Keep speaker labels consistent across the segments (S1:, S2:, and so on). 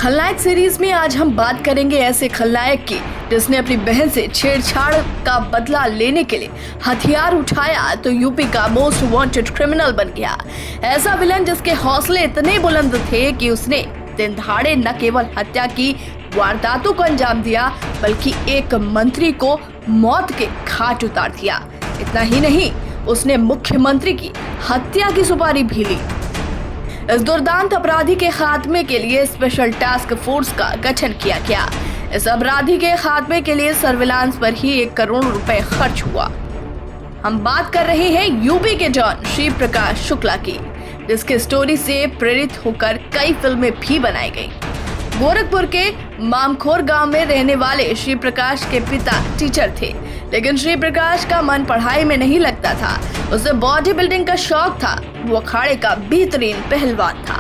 S1: खलनायक सीरीज में आज हम बात करेंगे ऐसे खलनायक की जिसने अपनी बहन से छेड़छाड़ का बदला लेने के लिए हथियार उठाया तो यूपी का मोस्ट वांटेड क्रिमिनल बन गया। ऐसा विलन जिसके हौसले इतने बुलंद थे कि उसने दिन दहाड़े न केवल हत्या की वारदातों को अंजाम दिया बल्कि एक मंत्री को मौत के घाट उतार दिया। इतना ही नहीं, उसने मुख्यमंत्री की हत्या की सुपारी भी ली। इस दुर्दांत अपराधी के खात्मे के लिए स्पेशल टास्क फोर्स का गठन किया गया। इस अपराधी के खात्मे के लिए सर्विलांस पर ही 1 करोड़ रुपए खर्च हुआ। हम बात कर रहे हैं यूपी के डॉन श्री प्रकाश शुक्ला की, जिसके स्टोरी से प्रेरित होकर कई फिल्में भी बनाई गई। गोरखपुर के मामखोर गांव में रहने वाले श्री प्रकाश के पिता टीचर थे, लेकिन श्री प्रकाश का मन पढ़ाई में नहीं लगता था। उसे बॉडी बिल्डिंग का शौक था। वो अखाड़े का बेहतरीन पहलवान था।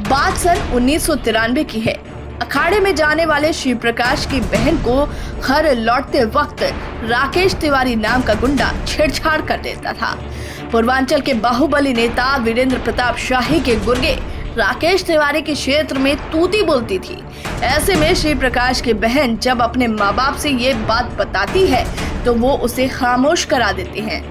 S1: बात सन 1993 की है। अखाड़े में जाने वाले श्री प्रकाश की बहन को घर लौटते वक्त राकेश तिवारी नाम का गुंडा छेड़छाड़ कर देता था। पूर्वांचल के बाहुबली नेता वीरेंद्र प्रताप शाही के गुर्गे राकेश तिवारी के क्षेत्र में तूती बोलती थी। ऐसे में श्री प्रकाश की बहन जब अपने माँ बाप से ये बात बताती है तो वो उसे खामोश करा देते हैं।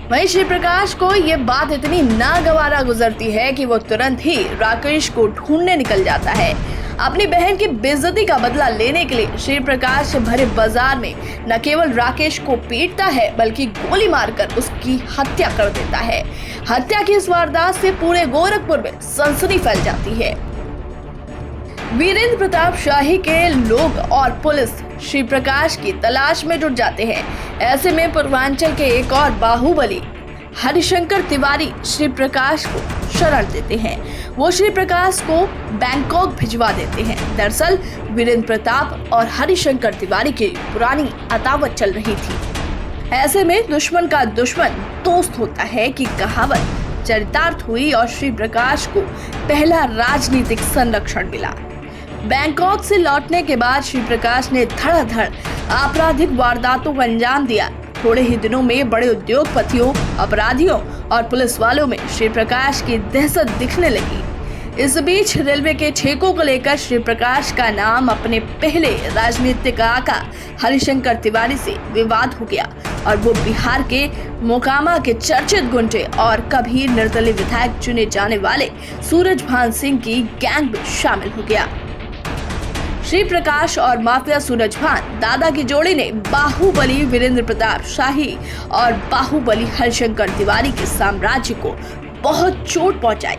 S1: वहीं श्री प्रकाश को ये बात इतनी नागवारा गुजरती है कि वो तुरंत ही राकेश को ढूंढने निकल जाता है। अपनी बहन की बेइज्जती का बदला लेने के लिए श्री प्रकाश भरे बाजार में न केवल राकेश को पीटता है बल्कि गोली मारकर उसकी हत्या कर देता है। हत्या की इस वारदात से पूरे गोरखपुर में सनसनी फैल जाती है। वीरेंद्र प्रताप शाही के लोग और पुलिस श्री प्रकाश की तलाश में जुट जाते हैं। ऐसे में पूर्वांचल के एक और बाहुबली हरिशंकर तिवारी श्री प्रकाश को शरण देते हैं। वो श्री प्रकाश को बैंकॉक भिजवा देते हैं। दरअसल वीरेंद्र प्रताप और हरिशंकर तिवारी की पुरानी अदावत चल रही थी। ऐसे में दुश्मन का दुश्मन दोस्त होता है कि कहावत चरितार्थ हुई और श्री प्रकाश को पहला राजनीतिक संरक्षण मिला। बैंकॉक से लौटने के बाद श्री प्रकाश ने धड़ाधड़ आपराधिक वारदातों को अंजाम दिया। थोड़े ही दिनों में बड़े उद्योगपतियों, अपराधियों और पुलिस वालों में श्री प्रकाश की दहशत दिखने लगी। इस बीच रेलवे के ठेकों को लेकर श्री प्रकाश का नाम अपने पहले राजनीतिक आका हरिशंकर तिवारी से विवाद हो गया और वो बिहार के मोकामा के चर्चित गुंडे और कभी निर्दलीय विधायक चुने जाने वाले सूरजभान सिंह की गैंग में शामिल हो गया। श्री प्रकाश और माफिया सूरजभान दादा की जोड़ी ने बाहुबली वीरेंद्र प्रताप शाही और बाहुबली हरिशंकर तिवारी के साम्राज्य को बहुत चोट पहुंचाई।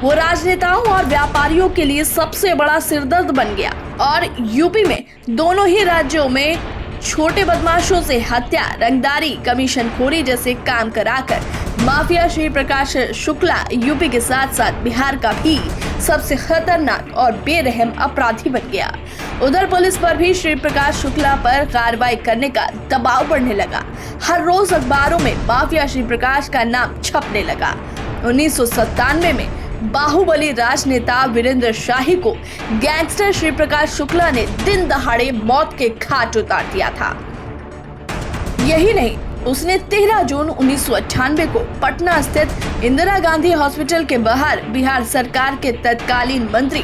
S1: वो राजनेताओं और व्यापारियों के लिए सबसे बड़ा सिरदर्द बन गया और यूपी में दोनों ही राज्यों में छोटे बदमाशों से हत्या, रंगदारी, कमीशनखोरी जैसे काम कराकर माफिया श्री प्रकाश शुक्ला यूपी के साथ साथ बिहार का भी सबसे खतरनाक और बेरहम अपराधी बन गया। उधर पुलिस पर भी श्री प्रकाश शुक्ला पर कार्रवाई करने का दबाव बढ़ने लगा। हर रोज अखबारों में माफिया श्री प्रकाश का नाम छपने लगा। 1997 में बाहुबली राजनेता वीरेंद्र शाही को गैंगस्टर श्री प्रकाश शुक्ला ने दिन दहाड़े मौत के घाट उतार दिया था। यही नहीं, उसने 13 जून 1998 को पटना स्थित इंदिरा गांधी हॉस्पिटल के बाहर बिहार सरकार के तत्कालीन मंत्री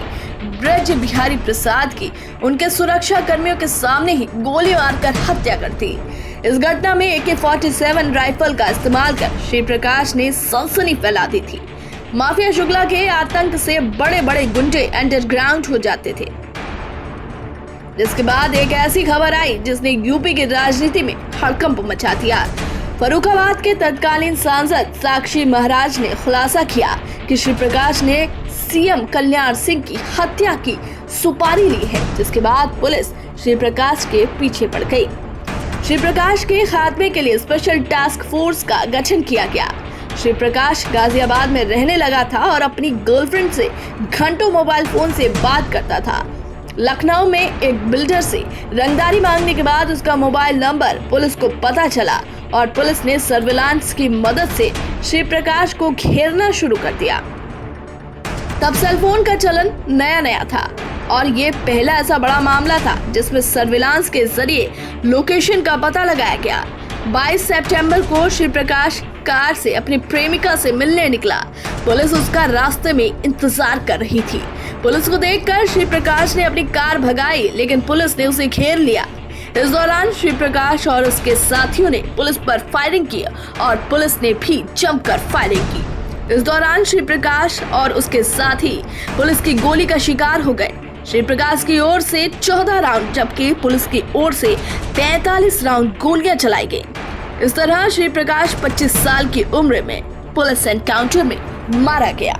S1: ब्रज बिहारी प्रसाद की उनके सुरक्षा कर्मियों के सामने ही गोली मारकर हत्या कर दी। इस घटना में AK-47 राइफल का इस्तेमाल कर श्री प्रकाश ने सनसनी फैला दी थी। माफिया शुक्ला के आतंक से बड़े बड़े गुंडे अंडरग्राउंड हो जाते थे, जिसके बाद एक ऐसी खबर आई जिसने यूपी की राजनीति में हड़कंप मचा दिया। फर्रुखाबाद के तत्कालीन सांसद साक्षी महाराज ने खुलासा किया कि श्री प्रकाश ने CM कल्याण सिंह की हत्या की सुपारी ली है, जिसके बाद पुलिस श्री प्रकाश के पीछे पड़ गई। श्री प्रकाश के खात्मे के लिए स्पेशल टास्क फोर्स का गठन किया गया। श्री प्रकाश गाजियाबाद में रहने लगा था और अपनी गर्लफ्रेंड से घंटों मोबाइल फोन से बात करता था। लखनऊ में एक बिल्डर से रंगदारी मांगने के बाद उसका मोबाइल नंबर पुलिस को पता चला और पुलिस ने सर्विलांस की मदद से श्री प्रकाश को घेरना शुरू कर दिया। तब सेलफोन का चलन नया था और ये पहला ऐसा बड़ा मामला था जिसमें सर्विलांस के जरिए लोकेशन का पता लगाया गया। 22 सितंबर को श्री प्रकाश कार से अपनी प्रेमिका से मिलने निकला। पुलिस उसका रास्ते में इंतजार कर रही थी। पुलिस को देखकर श्री प्रकाश ने अपनी कार भगाई, लेकिन पुलिस ने उसे घेर लिया। इस दौरान श्री प्रकाश और उसके साथियों ने पुलिस पर फायरिंग की और पुलिस ने भी जमकर फायरिंग की। इस दौरान श्री प्रकाश और उसके साथी पुलिस की गोली का शिकार हो गए। श्री प्रकाश की ओर से 14 राउंड जबकि पुलिस की ओर से 45 राउंड गोलियां चलाई गई। इस तरह श्री प्रकाश 25 साल की उम्र में पुलिस एनकाउंटर में मारा गया।